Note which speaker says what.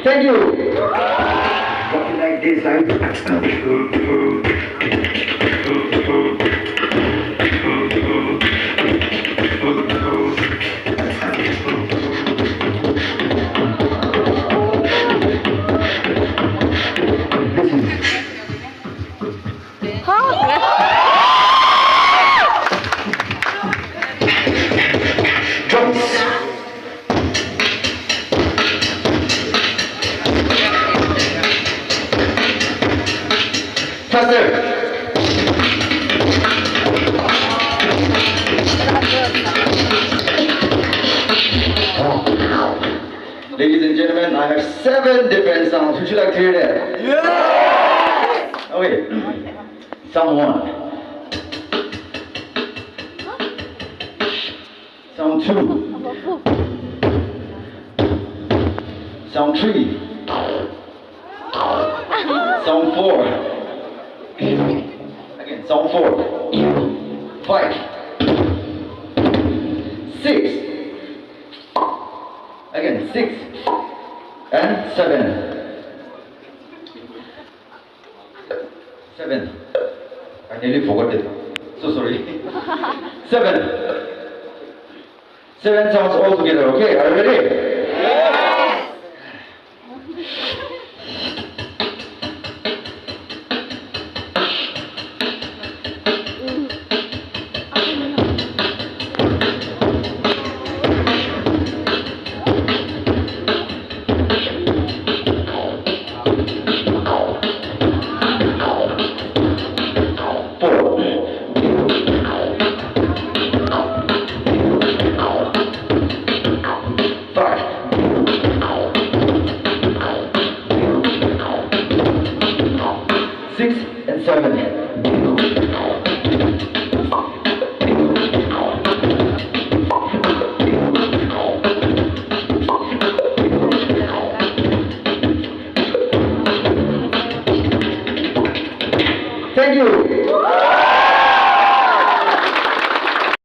Speaker 1: Thank you. Walking like this, faster. Ladies and gentlemen, I have 7 different sounds. Would you like to hear that? Yeah! Okay. Sound 1. Sound 2. Sound 3. Sound 4. Again, sound 4. 5. 6. Again, 6 and 7. 7. I nearly forgot it. So sorry. 7. 7 sounds all together. Okay, are you ready? Yes. 6 and 7. Thank you.